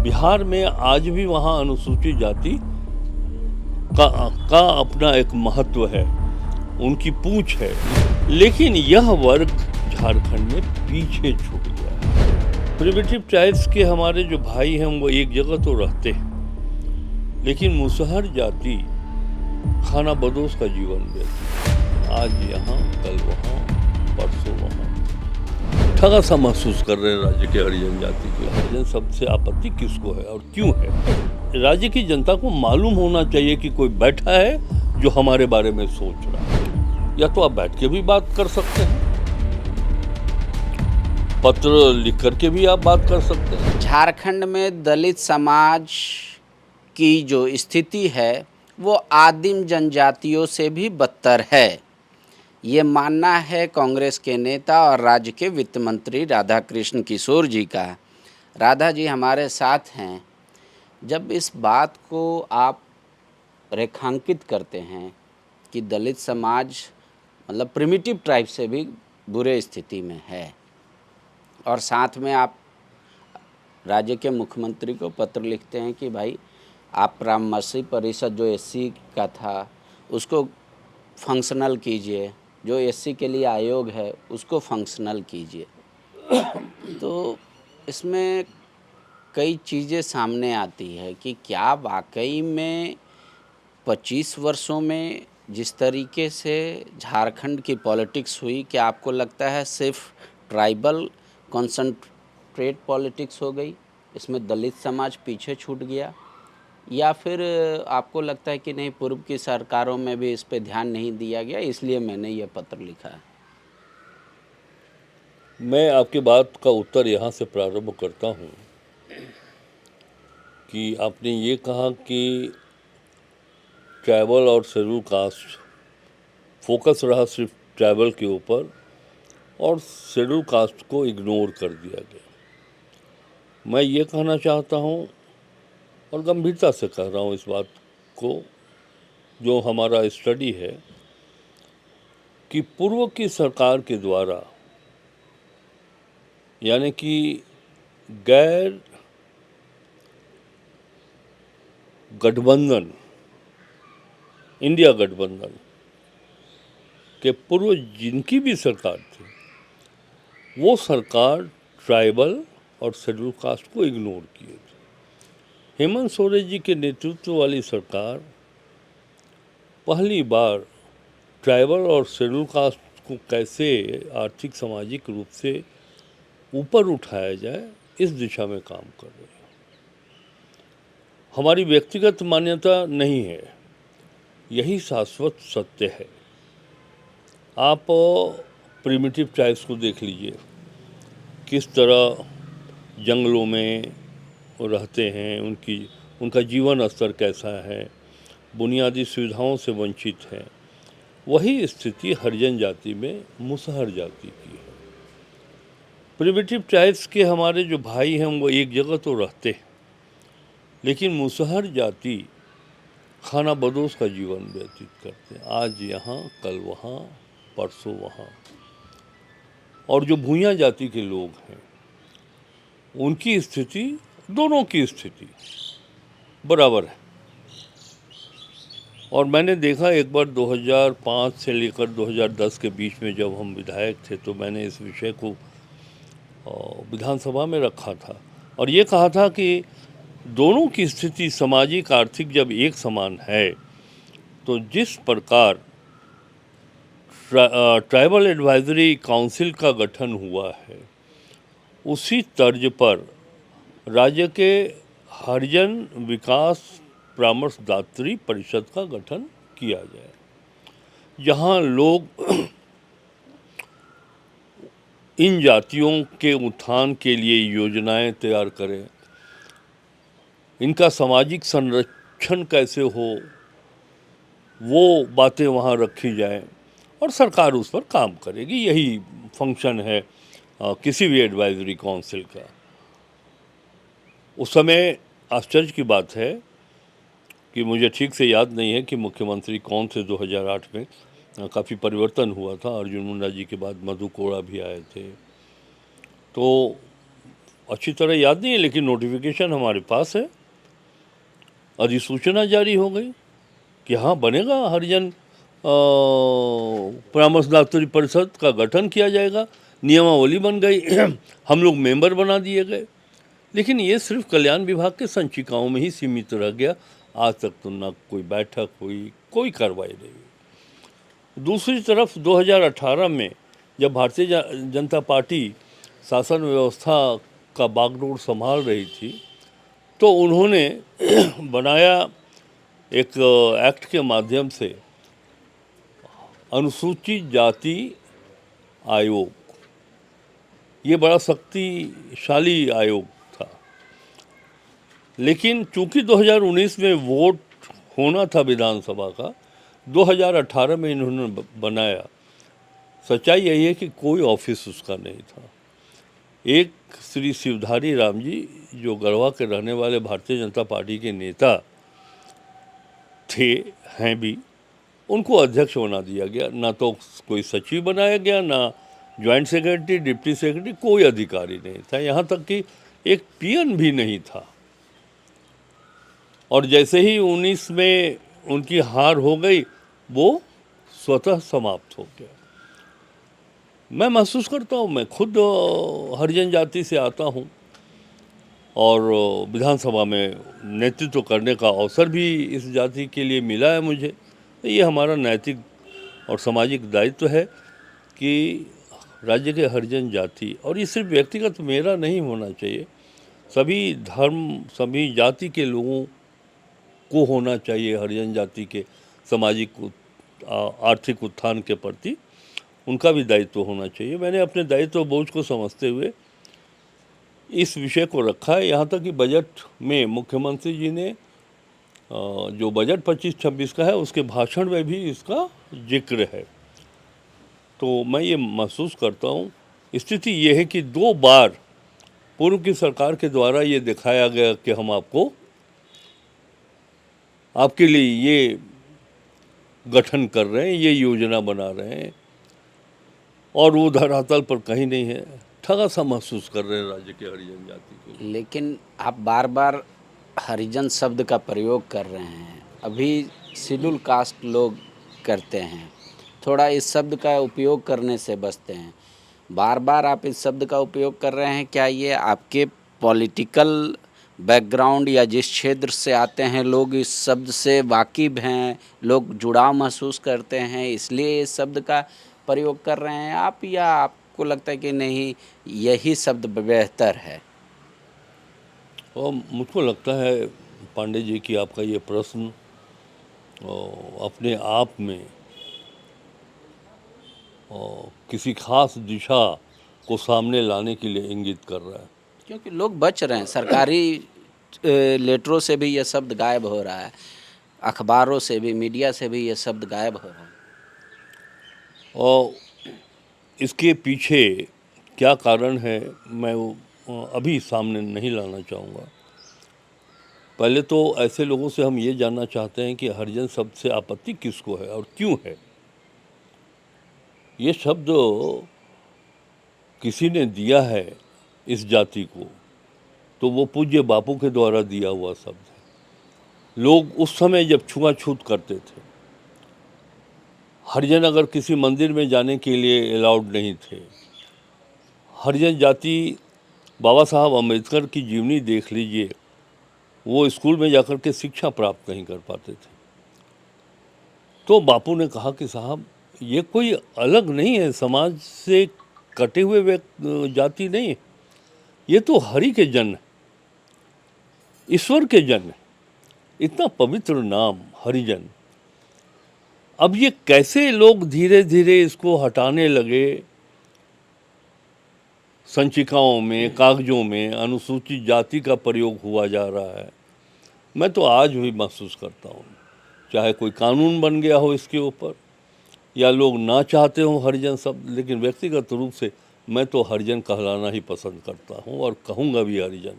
बिहार में आज भी वहाँ अनुसूचित जाति का अपना एक महत्व है, उनकी पूंछ है, लेकिन यह वर्ग झारखंड में पीछे छूट गया है। प्रिमिटिव ट्राइब्स के हमारे जो भाई हैं वो एक जगह तो रहते हैं, लेकिन मुसहर जाति खाना बदोश का जीवन व्यतीत, आज यहाँ कल वहाँ परसों वहाँ, ठगा सा महसूस कर रहे हैं राज्य के हरिजन जाति के। हरिजन शब्द से आपत्ति किसको है और क्यों है? राज्य की जनता को मालूम होना चाहिए कि कोई बैठा है जो हमारे बारे में सोच रहा है। या तो आप बैठ के भी बात कर सकते हैं, पत्र लिख करके भी आप बात कर सकते हैं। झारखंड में दलित समाज की जो स्थिति है वो आदिम जनजातियों से भी बदतर है, ये मानना है कांग्रेस के नेता और राज्य के वित्त मंत्री राधाकृष्ण किशोर जी का। राधा जी हमारे साथ हैं। जब इस बात को आप रेखांकित करते हैं कि दलित समाज मतलब प्रिमिटिव ट्राइब से भी बुरे स्थिति में है, और साथ में आप राज्य के मुख्यमंत्री को पत्र लिखते हैं कि भाई आप परामर्शी परिषद जो एससी का था उसको फंक्शनल कीजिए, जो एससी के लिए आयोग है उसको फंक्शनल कीजिए, तो इसमें कई चीज़ें सामने आती है कि क्या वाकई में 25 वर्षों में जिस तरीके से झारखंड की पॉलिटिक्स हुई, क्या आपको लगता है सिर्फ ट्राइबल कॉन्सेंट्रेट पॉलिटिक्स हो गई, इसमें दलित समाज पीछे छूट गया, या फिर आपको लगता है कि नहीं पूर्व की सरकारों में भी इस पे ध्यान नहीं दिया गया इसलिए मैंने ये पत्र लिखा है? मैं आपकी बात का उत्तर यहाँ से प्रारंभ करता हूँ कि आपने ये कहा कि ट्राइबल और शेड्यूल कास्ट फोकस रहा सिर्फ ट्राइबल के ऊपर और शेड्यूल कास्ट को इग्नोर कर दिया गया। मैं ये कहना चाहता हूँ और गंभीरता से कह रहा हूँ इस बात को, जो हमारा स्टडी है कि पूर्व की सरकार के द्वारा यानी कि गैर गठबंधन इंडिया गठबंधन के पूर्व जिनकी भी सरकार थी, वो सरकार ट्राइबल और शेड्यूल कास्ट को इग्नोर किए थे। हेमंत सोरेन जी के नेतृत्व वाली सरकार पहली बार ट्राइबल और शेड्यूल कास्ट को कैसे आर्थिक सामाजिक रूप से ऊपर उठाया जाए इस दिशा में काम कर रही है। हमारी व्यक्तिगत मान्यता नहीं है, यही शाश्वत सत्य है। आप प्रिमिटिव ट्राइब्स को देख लीजिए, किस तरह जंगलों में रहते हैं, उनका जीवन स्तर कैसा है, बुनियादी सुविधाओं से वंचित हैं। वही स्थिति हरिजन जाति में मुसहर जाति की है। प्रिमिटिव ट्राइब्स के हमारे जो भाई हैं वो एक जगह तो रहते हैं, लेकिन मुसहर जाति खाना बदोश का जीवन व्यतीत करते हैं, आज यहाँ कल वहाँ परसों वहाँ। और जो भूया जाति के लोग हैं उनकी स्थिति, दोनों की स्थिति बराबर है। और मैंने देखा एक बार 2005 से लेकर 2010 के बीच में जब हम विधायक थे तो मैंने इस विषय को विधानसभा में रखा था और ये कहा था कि दोनों की स्थिति सामाजिक आर्थिक जब एक समान है तो जिस प्रकार ट्राइबल एडवाइजरी काउंसिल का गठन हुआ है उसी तर्ज पर राज्य के हरिजन विकास परामर्शदात्री परिषद का गठन किया जाए, जहां लोग इन जातियों के उत्थान के लिए योजनाएं तैयार करें, इनका सामाजिक संरक्षण कैसे हो वो बातें वहां रखी जाएं और सरकार उस पर काम करेगी। यही फंक्शन है किसी भी एडवाइजरी काउंसिल का। उस समय आश्चर्य की बात है कि मुझे ठीक से याद नहीं है कि मुख्यमंत्री कौन थे 2008 में, काफ़ी परिवर्तन हुआ था। अर्जुन मुंडा जी के बाद मधु कोड़ा भी आए थे। तो अच्छी तरह याद नहीं है, लेकिन नोटिफिकेशन हमारे पास है, अधिसूचना जारी हो गई कि हाँ बनेगा हरिजन परामर्शदात्री परिषद का गठन किया जाएगा, नियमावली बन गई हम लोग मेंबर बना दिए गए। लेकिन ये सिर्फ कल्याण विभाग के संचिकाओं में ही सीमित रह गया। आज तक तो ना कोई बैठक हुई, कोई कार्रवाई नहीं हुई। दूसरी तरफ 2018 में जब भारतीय जनता पार्टी शासन व्यवस्था का बागडोर संभाल रही थी, तो उन्होंने बनाया एक एक्ट के माध्यम से अनुसूचित जाति आयोग। ये बड़ा शक्तिशाली आयोग था, लेकिन चूंकि 2019 में वोट होना था विधानसभा का, 2018 में इन्होंने बनाया। सच्चाई यही है कि कोई ऑफिस उसका नहीं था। एक श्री शिवधारी राम जी, जो गढ़वा के रहने वाले भारतीय जनता पार्टी के नेता थे, हैं भी, उनको अध्यक्ष बना दिया गया। ना तो कोई सचिव बनाया गया, ना ज्वाइंट सेक्रेटरी, डिप्टी सेक्रेटरी, कोई अधिकारी नहीं था। यहाँ तक कि एक पीएन भी नहीं था। और जैसे ही 19 में उनकी हार हो गई, वो स्वतः समाप्त हो गया। मैं महसूस करता हूँ, मैं खुद हरिजन जाति से आता हूँ और विधानसभा में नेतृत्व करने का अवसर भी इस जाति के लिए मिला है मुझे। तो ये हमारा नैतिक और सामाजिक दायित्व है कि राज्य के हरिजन जाति, और ये सिर्फ व्यक्तिगत मेरा नहीं होना चाहिए, सभी धर्म, सभी जाति के लोगों को होना चाहिए। हरिजन जाति के सामाजिक आर्थिक उत्थान के प्रति उनका भी दायित्व होना चाहिए। मैंने अपने दायित्व बोझ को समझते हुए इस विषय को रखा है। यहाँ तक कि बजट में मुख्यमंत्री जी ने जो बजट 25-26 का है, उसके भाषण में भी इसका जिक्र है। तो मैं ये महसूस करता हूँ, स्थिति ये है कि 2 बार पूर्व की सरकार के द्वारा ये दिखाया गया कि हम आपके लिए ये गठन कर रहे हैं, ये योजना बना रहे हैं, और वो धरातल पर कहीं नहीं है। ठगा सा महसूस कर रहे हैं राज्य के हरिजन जाति के। लेकिन आप बार बार हरिजन शब्द का प्रयोग कर रहे हैं। अभी शेड्यूल कास्ट लोग करते हैं, थोड़ा इस शब्द का उपयोग करने से बचते हैं। बार बार आप इस शब्द का उपयोग कर रहे हैं, क्या ये आपके पॉलिटिकल बैकग्राउंड या जिस क्षेत्र से आते हैं लोग इस शब्द से वाकिफ़ हैं, लोग जुड़ाव महसूस करते हैं, इसलिए इस शब्द का प्रयोग कर रहे हैं आप, या आपको लगता है कि नहीं यही शब्द बेहतर है? और मुझको लगता है पांडे जी कि आपका ये प्रश्न अपने आप में किसी खास दिशा को सामने लाने के लिए इंगित कर रहा है। क्योंकि लोग बच रहे हैं, सरकारी लेटरों से भी ये शब्द गायब हो रहा है, अखबारों से भी, मीडिया से भी ये शब्द गायब हो रहा है। और इसके पीछे क्या कारण है, मैं वो अभी सामने नहीं लाना चाहूँगा। पहले तो ऐसे लोगों से हम ये जानना चाहते हैं कि हरिजन शब्द से आपत्ति किसको है और क्यों है। ये शब्द किसी ने दिया है इस जाति को, तो वो पूज्य बापू के द्वारा दिया हुआ शब्द है। लोग उस समय जब छुआछूत करते थे, हरिजन अगर किसी मंदिर में जाने के लिए अलाउड नहीं थे। हरिजन जाति, बाबा साहब अम्बेडकर की जीवनी देख लीजिए, वो स्कूल में जाकर के शिक्षा प्राप्त नहीं कर पाते थे। तो बापू ने कहा कि साहब ये कोई अलग नहीं है, समाज से कटे हुए जाति नहीं है, ये तो हरि के जन है, ईश्वर के जन है। इतना पवित्र नाम हरिजन। अब ये कैसे लोग धीरे धीरे इसको हटाने लगे, संचिकाओं में, कागजों में अनुसूचित जाति का प्रयोग हुआ जा रहा है। मैं तो आज भी महसूस करता हूँ, चाहे कोई कानून बन गया हो इसके ऊपर या लोग ना चाहते हो हरिजन शब्द, लेकिन व्यक्तिगत रूप से मैं तो हरिजन कहलाना ही पसंद करता हूँ और कहूँगा भी हरिजन।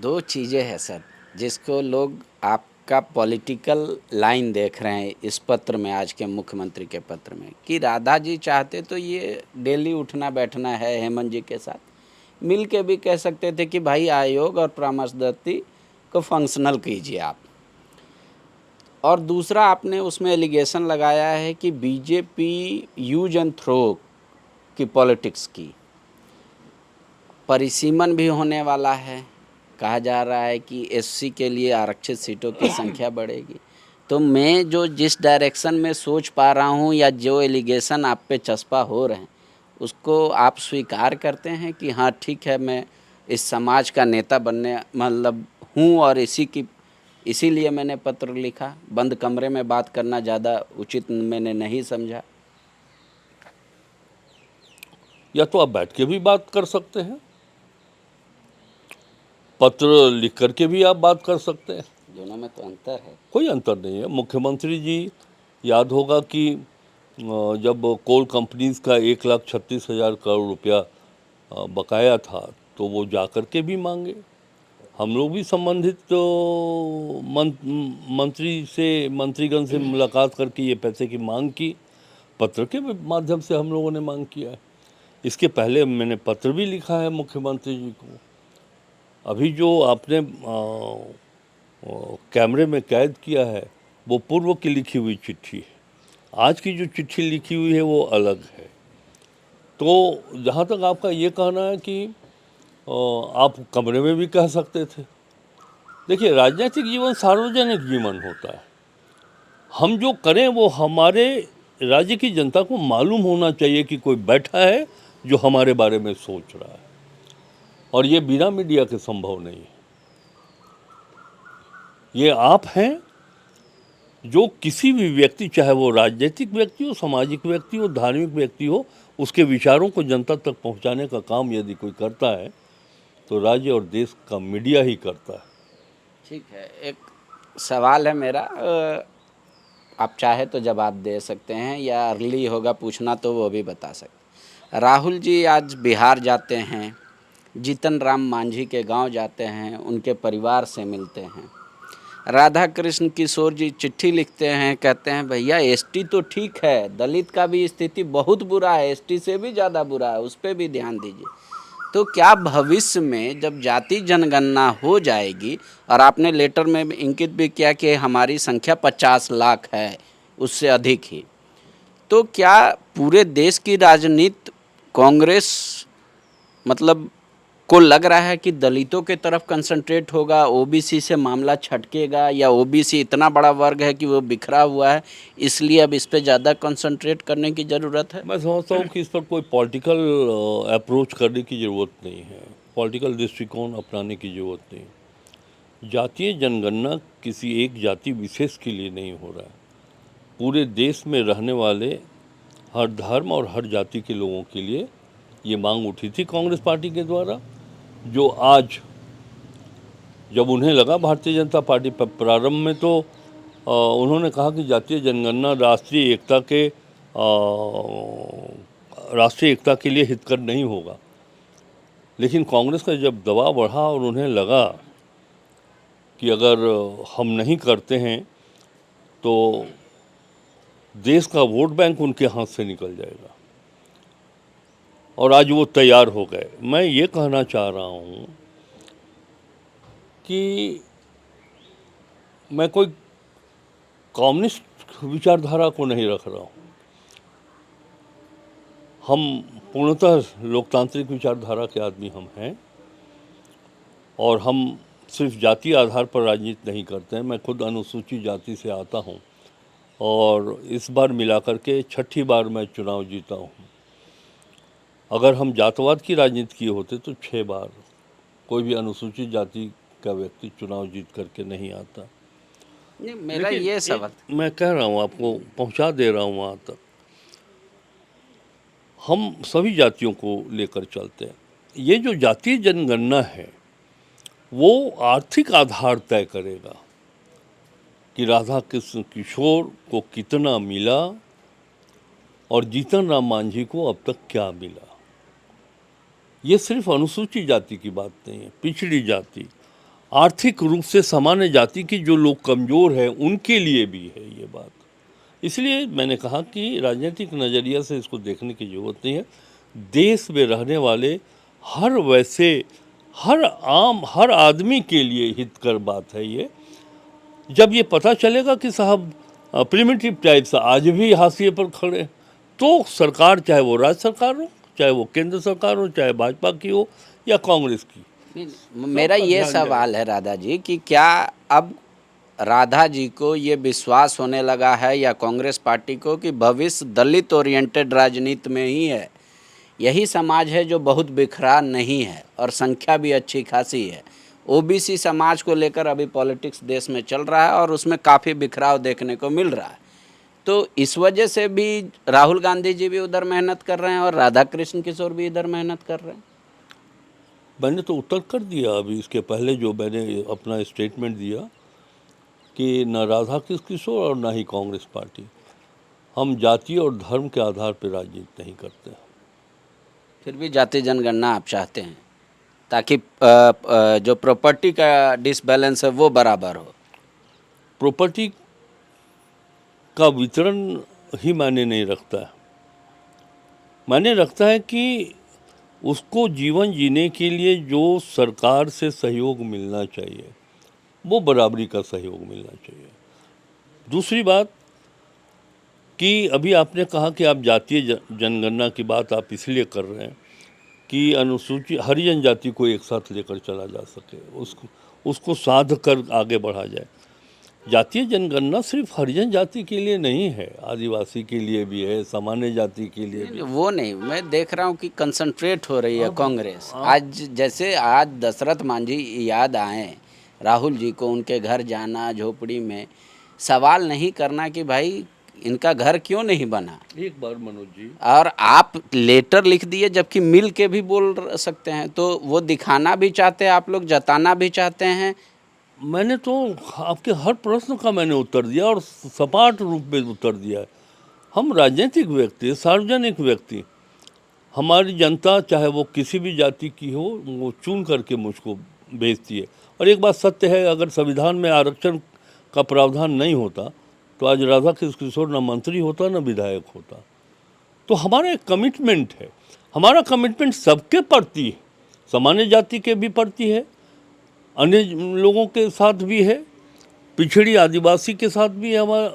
2 चीज़ें हैं सर, जिसको लोग आपका पॉलिटिकल लाइन देख रहे हैं इस पत्र में, आज के मुख्यमंत्री के पत्र में, कि राधा जी चाहते तो ये डेली उठना बैठना है हेमंत जी के साथ, मिल के भी कह सकते थे कि भाई आयोग और परामर्शदात्री को फंक्शनल कीजिए आप। और दूसरा आपने उसमें एलिगेशन लगाया है कि बीजेपी यूज एंड थ्रो की पॉलिटिक्स की, परिसीमन भी होने वाला है, कहा जा रहा है कि एससी के लिए आरक्षित सीटों की संख्या बढ़ेगी। तो मैं जो जिस डायरेक्शन में सोच पा रहा हूँ या जो एलिगेशन आप पे चस्पा हो रहे हैं उसको आप स्वीकार करते हैं कि हाँ ठीक है, मैं इस समाज का नेता बनने मतलब हूँ और इसीलिए मैंने पत्र लिखा, बंद कमरे में बात करना ज़्यादा उचित मैंने नहीं समझा। या तो आप बैठ के भी बात कर सकते हैं, पत्र लिख करके भी आप बात कर सकते हैं, दोनों में तो अंतर है। कोई अंतर नहीं है। मुख्यमंत्री जी याद होगा कि जब कोल कंपनीज का 1,36,000 करोड़ रुपया बकाया था तो वो जा कर के भी मांगे। हम लोग भी संबंधित तो मंत्रीगण से मुलाकात करके ये पैसे की मांग की, पत्र के माध्यम से हम लोगों ने मांग किया है। इसके पहले मैंने पत्र भी लिखा है मुख्यमंत्री जी को। अभी जो आपने कैमरे में कैद किया है वो पूर्व की लिखी हुई चिट्ठी है, आज की जो चिट्ठी लिखी हुई है वो अलग है। तो जहाँ तक आपका ये कहना है कि आप कमरे में भी कह सकते थे, देखिए राजनीतिक जीवन सार्वजनिक जीवन होता है। हम जो करें वो हमारे राज्य की जनता को मालूम होना चाहिए कि कोई बैठा है जो हमारे बारे में सोच रहा है, और ये बिना मीडिया के संभव नहीं है। ये आप हैं जो किसी भी व्यक्ति, चाहे वो राजनीतिक व्यक्ति हो, सामाजिक व्यक्ति हो, धार्मिक व्यक्ति हो, उसके विचारों को जनता तक पहुंचाने का काम यदि कोई करता है तो राज्य और देश का मीडिया ही करता है। ठीक है, एक सवाल है मेरा, आप चाहे तो जवाब दे सकते हैं या अर्ली होगा पूछना तो वो भी बता सकते। राहुल जी आज बिहार जाते हैं, जीतन राम मांझी के गांव जाते हैं, उनके परिवार से मिलते हैं। राधा कृष्ण किशोर जी चिट्ठी लिखते हैं, कहते हैं भैया एसटी तो ठीक है, दलित का भी स्थिति बहुत बुरा है, एसटी से भी ज़्यादा बुरा है, उस पर भी ध्यान दीजिए। तो क्या भविष्य में जब जाति जनगणना हो जाएगी, और आपने लेटर में इंगित भी किया कि हमारी संख्या 50 लाख है, उससे अधिक ही, तो क्या पूरे देश की राजनीति कांग्रेस मतलब को लग रहा है कि दलितों के तरफ कंसंट्रेट होगा, ओबीसी से मामला छटकेगा, या ओबीसी इतना बड़ा वर्ग है कि वो बिखरा हुआ है इसलिए अब इस पे ज़्यादा कंसंट्रेट करने की ज़रूरत है? मैं समझता हूँ कि इस पर कोई पॉलिटिकल अप्रोच करने की ज़रूरत नहीं है, पॉलिटिकल दृष्टिकोण अपनाने की ज़रूरत नहीं। जातीय जनगणना किसी एक जाति विशेष के लिए नहीं हो रहा है, पूरे देश में रहने वाले हर धर्म और हर जाति के लोगों के लिए ये मांग उठी थी कांग्रेस पार्टी के द्वारा, जो आज जब उन्हें लगा, भारतीय जनता पार्टी प्रारंभ में तो उन्होंने कहा कि जातीय जनगणना राष्ट्रीय एकता के लिए हितकर नहीं होगा, लेकिन कांग्रेस का जब दबाव बढ़ा और उन्हें लगा कि अगर हम नहीं करते हैं तो देश का वोट बैंक उनके हाथ से निकल जाएगा, और आज वो तैयार हो गए। मैं ये कहना चाह रहा हूँ कि मैं कोई कम्युनिस्ट विचारधारा को नहीं रख रहा हूँ, हम पूर्णतः लोकतांत्रिक विचारधारा के आदमी हम हैं, और हम सिर्फ जाति आधार पर राजनीति नहीं करते हैं। मैं खुद अनुसूचित जाति से आता हूँ और इस बार मिलाकर के 6ठी बार मैं चुनाव जीता हूँ। अगर हम जातवाद की राजनीति किए होते तो 6 बार कोई भी अनुसूचित जाति का व्यक्ति चुनाव जीत करके नहीं आता। मेरा ये सवाल, मैं कह रहा हूँ, आपको पहुँचा दे रहा हूँ वहाँ तक। हम सभी जातियों को लेकर चलते हैं। ये जो जातीय जनगणना है वो आर्थिक आधार तय करेगा कि राधा कृष्ण किशोर को कितना मिला और जीतन राम मांझी को अब तक क्या मिला। ये सिर्फ अनुसूचित जाति की बात नहीं है, पिछड़ी जाति, आर्थिक रूप से सामान्य जाति की जो लोग कमज़ोर हैं उनके लिए भी है ये बात। इसलिए मैंने कहा कि राजनीतिक नज़रिया से इसको देखने की ज़रूरत नहीं है। देश में रहने वाले हर आदमी के लिए हितकर बात है ये। जब ये पता चलेगा कि साहब प्रिमिटिव टाइप्स आज भी हाशिए पर खड़े, तो सरकार, चाहे वो राज्य सरकार हो, चाहे वो केंद्र सरकार हो, चाहे भाजपा की हो या कांग्रेस की। मेरा ये सवाल है राधा जी कि क्या अब राधा जी को ये विश्वास होने लगा है या कांग्रेस पार्टी को कि भविष्य दलित ओरिएंटेड राजनीति में ही है, यही समाज है जो बहुत बिखरा नहीं है और संख्या भी अच्छी खासी है। ओबीसी समाज को लेकर अभी पॉलिटिक्स देश में चल रहा है और उसमें काफ़ी बिखराव देखने को मिल रहा है। तो इस वजह से भी राहुल गांधी जी भी उधर मेहनत कर रहे हैं और राधा कृष्ण किशोर भी इधर मेहनत कर रहे हैं। मैंने तो उत्तर कर दिया अभी इसके पहले, जो मैंने अपना स्टेटमेंट दिया कि न राधा कृष्ण किशोर और ना ही कांग्रेस पार्टी, हम जाति और धर्म के आधार पर राजनीति नहीं करते। फिर भी जाति जनगणना आप चाहते हैं ताकि जो प्रॉपर्टी का डिसबैलेंस है वो बराबर हो। प्रॉपर्टी का वितरण ही मायने नहीं रखता है। मायने रखता है कि उसको जीवन जीने के लिए जो सरकार से सहयोग मिलना चाहिए वो बराबरी का सहयोग मिलना चाहिए। दूसरी बात कि अभी आपने कहा कि आप जातीय जनगणना की बात आप इसलिए कर रहे हैं कि अनुसूचित हरिजन जाति को एक साथ लेकर चला जा सके, उसको साध कर आगे बढ़ा जाए। जातीय जनगणना सिर्फ हरिजन जाति के लिए नहीं है, आदिवासी के लिए भी है, सामान्य जाति के लिए भी। वो नहीं, मैं देख रहा हूँ कि कंसंट्रेट हो रही है कांग्रेस। आज जैसे आज दशरथ मांझी याद आए राहुल जी को, उनके घर जाना, झोपड़ी में सवाल नहीं करना कि भाई इनका घर क्यों नहीं बना। एक बार मनोज जी, और आप लेटर लिख दिए जबकि मिल के भी बोल सकते हैं, तो वो दिखाना भी चाहते हैं आप लोग, जताना भी चाहते हैं। मैंने तो आपके हर प्रश्न का मैंने उत्तर दिया और सपाट रूप में उत्तर दिया है। हम राजनीतिक व्यक्ति, सार्वजनिक व्यक्ति, हमारी जनता चाहे वो किसी भी जाति की हो, वो चुन करके मुझको भेजती है। और एक बात सत्य है, अगर संविधान में आरक्षण का प्रावधान नहीं होता तो आज राधा कृष्ण किशोर न मंत्री होता न विधायक होता। तो हमारा एक कमिटमेंट है, हमारा कमिटमेंट सबके प्रति है, सामान्य जाति के भी प्रति है, अन्य लोगों के साथ भी है, पिछड़ी आदिवासी के साथ भी है, हमारा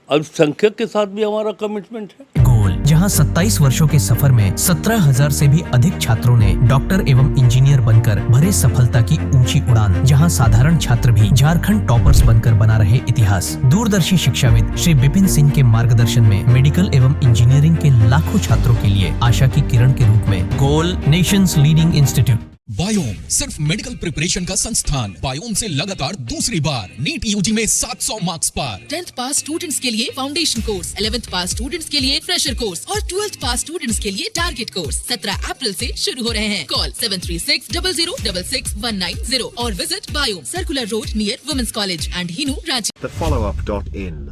अल्पसंख्यक के साथ भी हमारा कमिटमेंट है। गोल, जहां 27 वर्षों के सफर में 17,000 से भी अधिक छात्रों ने डॉक्टर एवं इंजीनियर बनकर भरे सफलता की ऊंची उड़ान, जहां साधारण छात्र भी झारखंड टॉपर्स बनकर बना रहे इतिहास। दूरदर्शी शिक्षाविद श्री विपिन सिंह के मार्गदर्शन में मेडिकल एवं इंजीनियरिंग के लाखों छात्रों के लिए आशा की किरण के रूप में गोल, नेशंस लीडिंग इंस्टीट्यूट। बायोम सिर्फ मेडिकल प्रिपरेशन का संस्थान। बायोम से लगातार दूसरी बार नीट यूजी में 700 मार्क्स पार। 10th पास स्टूडेंट्स के लिए फाउंडेशन कोर्स, 11th पास स्टूडेंट्स के लिए फ्रेशर कोर्स और 12th पास स्टूडेंट्स के लिए टारगेट कोर्स 17 अप्रैल से शुरू हो रहे हैं। कॉल 7360066190 और visit Biome, circular road near women's college and Hinoo, Ranchi. thefollowup.in.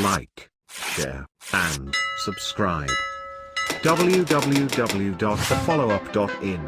Like, share and subscribe. www.thefollowup.in